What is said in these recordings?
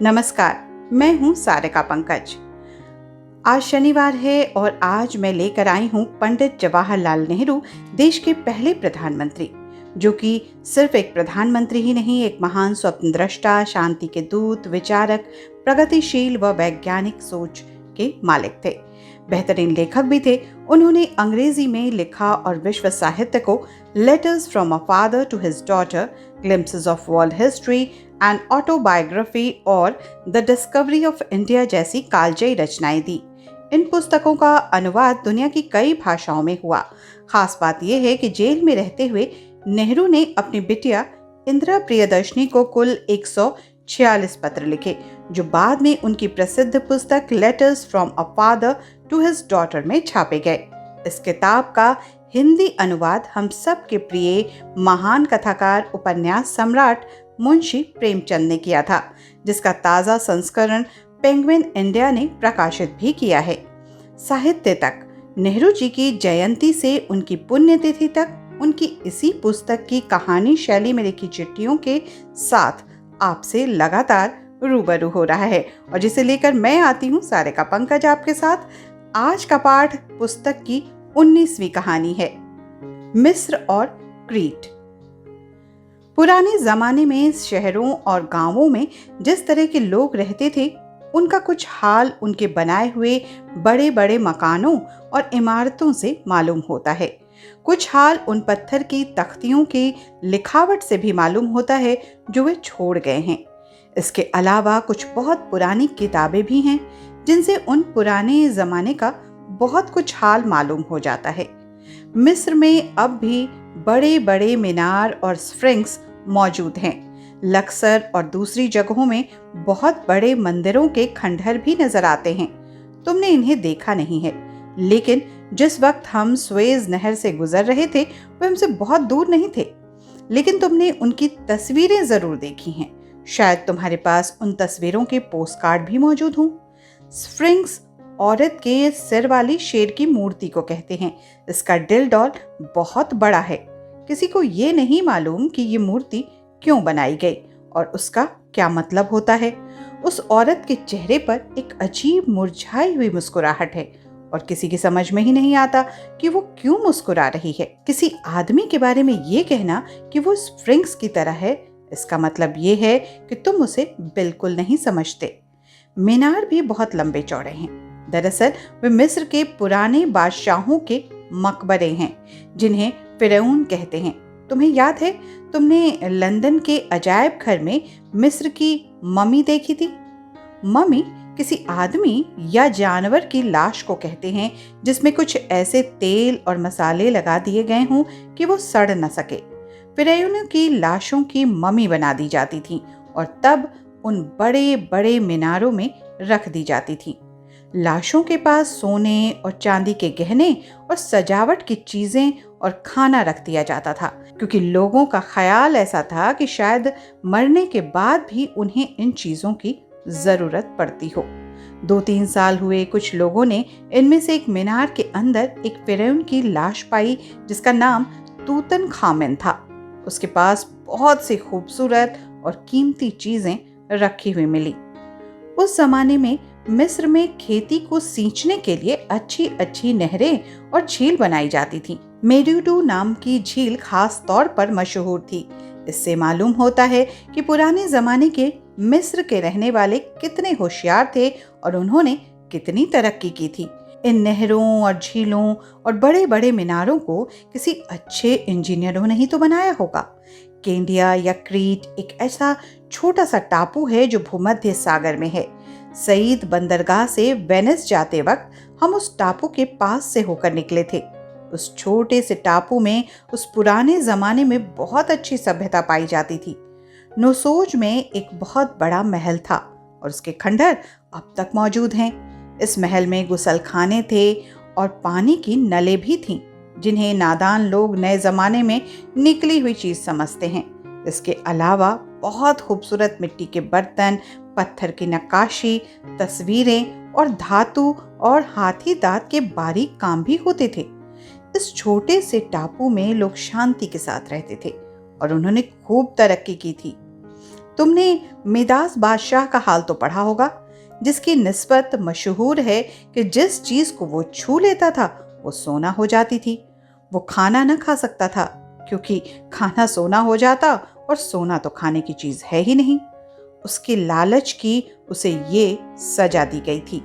नमस्कार, मैं हूं सारिका पंकज। आज शनिवार है और आज मैं लेकर आई हूं पंडित जवाहरलाल नेहरू, देश के पहले प्रधानमंत्री, जो कि सिर्फ एक प्रधानमंत्री ही नहीं, एक महान स्वप्नद्रष्टा, शांति के दूत, विचारक, प्रगतिशील व वैज्ञानिक सोच के मालिक थे। बेहतरीन लेखक भी थे। उन्होंने अंग्रेजी में लिखा और विश्व साहित्य को letters from a father to his daughter, glimpses of world history and autobiography और द डिस्कवरी ऑफ इंडिया जैसी कालजयी रचनाएं दी। इन पुस्तकों का अनुवाद दुनिया की कई भाषाओं में हुआ। खास बात यह है कि जेल में रहते हुए नेहरू ने अपनी बिटिया इंदिरा प्रियदर्शनी को कुल 146 पत्र लिखे, जो बाद में उनकी प्रसिद्ध पुस्तक letters from a father to his daughter में छापे गए। इस किताब का हिंदी अनुवाद हम सब के प्रिय महान कथाकार, उपन्यास सम्राट मुंशी प्रेमचंद ने किया था, जिसका ताज़ा संस्करण पेंगुइन इंडिया ने प्रकाशित भी किया है। साहित्य तक नेहरू जी की जयंती से उनकी पुण्यतिथि तक उनकी इसी पुस्तक की कहानी शैली में लिखी चिट्ठियों के साथ आपसे लगातार रूबरू हो रहा है, और जिसे लेकर मैं आती हूँ सारिका पंकज आपके साथ। आज का पाठ पुस्तक की 19वीं कहानी है, मिस्र और क्रीट। पुराने जमाने में शहरों और गांवों में जिस तरह के लोग रहते थे, उनका कुछ हाल उनके बनाए हुए बड़े बड़े मकानों और इमारतों से मालूम होता है। कुछ हाल उन पत्थर की तख्तियों की लिखावट से भी मालूम होता है जो वे छोड़ गए हैं। इसके अलावा कुछ बहुत पुरानी किताबें भी हैं, जिनसे उन पुराने जमाने का बहुत कुछ हाल मालूम हो जाता है। मिस्र में अब भी बड़े बड़े मीनार और स्फिंक्स मौजूद हैं। लक्सर और दूसरी जगहों में बहुत बड़े मंदिरों के खंडहर भी नजर आते हैं। तुमने इन्हें देखा नहीं है, लेकिन जिस वक्त हम स्वेज नहर से गुजर रहे थे, वे हमसे बहुत दूर नहीं थे। लेकिन तुमने उनकी तस्वीरें जरूर देखी हैं। शायद तुम्हारे पास उन तस्वीरों के पोस्टकार्ड भी मौजूद हों। स्फिंक्स औरत के सिर वाली शेर की मूर्ति को कहते हैं। इसका दिल डॉल बहुत बड़ा है। किसी को ये नहीं मालूम कि ये मूर्ति क्यों बनाई गई और उसका क्या मतलब होता है। उस औरत के चेहरे पर एक अजीब मुरझाई हुई मुस्कुराहट है और किसी की समझ में ही नहीं आता कि वो क्यों मुस्कुरा रही है। किसी आदमी के बारे में ये कहना कि वो स्फिंक्स की तरह है, इसका मतलब ये है कि तुम उसे बिल्कुल नहीं समझते। मीनार भी बहुत लंबे चौड़े हैं। दरअसल वे मिस्र के पुराने बादशाहों के मकबरे हैं, जिन्हें फिरौन कहते हैं। तुम्हें याद है, तुमने लंदन के अजायब घर में मिस्र की मम्मी देखी थी। मम्मी किसी आदमी या जानवर की लाश को कहते हैं, जिसमें कुछ ऐसे तेल और मसाले लगा दिए गए हों कि वो सड़ न सके। फिरौन की लाशों की मम्मी बना दी जाती थी और तब उन बड़े बड़े मीनारों में रख दी जाती थी। लाशों के पास सोने और चांदी के गहने और सजावट की चीजें और खाना रख दिया जाता था, क्योंकि लोगों का ख्याल ऐसा था कि शायद मरने के बाद भी उन्हें इन चीजों की जरूरत पड़ती हो। 2-3 साल हुए, कुछ लोगों ने इनमें से एक मीनार के अंदर एक फिरौन की लाश पाई, जिसका नाम तूतनखामेन था। उसके पास बहुत सी खूबसूरत और कीमती चीजें रखी हुई मिली। उस जमाने में मिस्र में खेती को सींचने के लिए अच्छी अच्छी नहरें और झील बनाई जाती थी। मेड्यूडू नाम की झील खास तौर पर मशहूर थी। इससे मालूम होता है कि पुराने जमाने के मिस्र के रहने वाले कितने होशियार थे और उन्होंने कितनी तरक्की की थी। इन नहरों और झीलों और बड़े बड़े मीनारों को किसी अच्छे इंजीनियरों ने ही तो बनाया होगा। केंडिया या क्रीट एक ऐसा छोटा सा टापू है जो भूमध्य सागर में है। सईद बंदरगाह से वेनिस जाते वक्त हम उस टापू के पास से होकर निकले थे। उस छोटे से टापू में उस पुराने जमाने में बहुत अच्छी सभ्यता पाई जाती थी। नोसोज में एक बहुत बड़ा महल था और उसके खंडहर अब तक मौजूद हैं। इस महल में गुसलखाने थे और पानी की नलें भी थीं, जिन्हें नादान लोग नए जमाने में निकली हुई चीज समझते हैं। इसके अलावा बहुत खूबसूरत मिट्टी के बर्तन, पत्थर की नक्काशी, तस्वीरें और धातु और हाथी दांत के बारीक काम भी होते थे। इस छोटे से टापू में लोग शांति के साथ रहते थे और उन्होंने खूब तरक्की की थी। तुमने मिदास बादशाह का हाल तो पढ़ा होगा, जिसकी निस्बत मशहूर है कि जिस चीज को वो छू लेता था वो सोना हो जाती थी। वो खाना न खा सकता था क्योंकि खाना सोना हो जाता और सोना तो खाने की चीज है ही नहीं। उसके लालच की उसे ये सजा दी गई थी।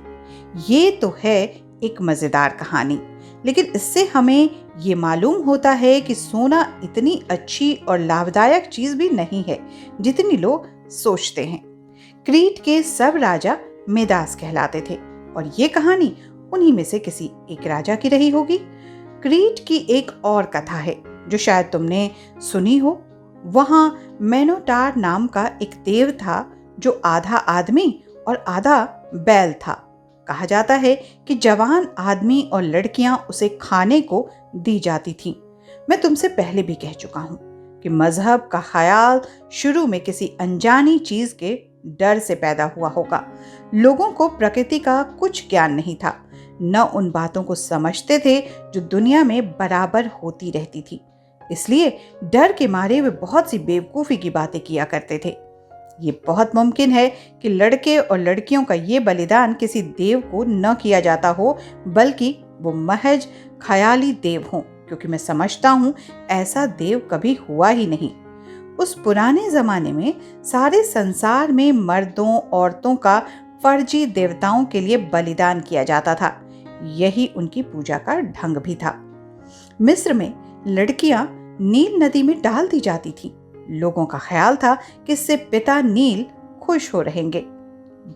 ये तो है एक मजेदार कहानी, लेकिन इससे हमें ये मालूम होता है कि सोना इतनी अच्छी और लाभदायक चीज भी नहीं है जितनी लोग सोचते हैं। क्रीट के सब राजा मिदास कहलाते थे और ये कहानी उन्हीं में से किसी एक राजा की रही होगी। क्रीट की एक और कथा है जो शायद तुमने सुनी हो। वहां मेनोटार नाम का एक देव था जो आधा आदमी और आधा बैल था। कहा जाता है कि जवान आदमी और लड़कियां उसे खाने को दी जाती थीं। मैं तुमसे पहले भी कह चुका हूं कि मजहब का ख्याल शुरू में किसी अनजानी चीज के डर से पैदा हुआ होगा। लोगों को प्रकृति का कुछ ज्ञान नहीं था, न उन बातों को समझते थे जो दुनिया में बराबर होती रहती थी। इसलिए डर के मारे वे बहुत सी बेवकूफ़ी की बातें किया करते थे। ये बहुत मुमकिन है कि लड़के और लड़कियों का ये बलिदान किसी देव को न किया जाता हो, बल्कि वो महज ख्याली देव हों, क्योंकि मैं समझता हूँ ऐसा देव कभी हुआ ही नहीं। उस पुराने जमाने में सारे संसार में मर्दों औरतों का फर्जी देवताओं के लिए बलिदान किया जाता था। यही उनकी पूजा का ढंग भी था। मिस्र में लड़कियां नील नदी में डाल दी जाती थीं। लोगों का ख्याल था कि इससे पिता नील खुश हो रहेंगे।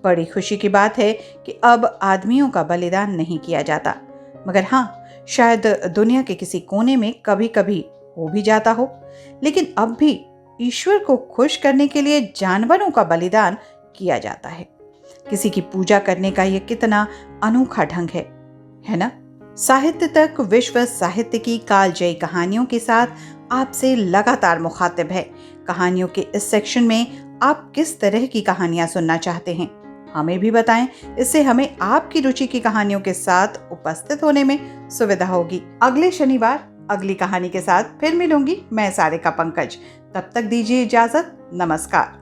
बड़ी खुशी की बात है कि अब आदमियों का बलिदान नहीं किया जाता, मगर हाँ, शायद दुनिया के किसी कोने में कभी कभी हो भी जाता हो। लेकिन अब भी ईश्वर को खुश करने के लिए जानवरों का बलिदान किया जाता है। किसी की पूजा करने का यह कितना अनोखा ढंग है ना? साहित्य तक विश्व साहित्य की कालजयी कहानियों के साथ आपसे लगातार मुखातिब है। कहानियों के इस सेक्शन में आप किस तरह की कहानियां सुनना चाहते हैं, हमें भी बताएं। इससे हमें आपकी रुचि की कहानियों के साथ उपस्थित होने में सुविधा होगी। अगले शनिवार अगली कहानी के साथ फिर मिलूंगी मैं, सारिका पंकज। तब तक दीजिए इजाजत। नमस्कार।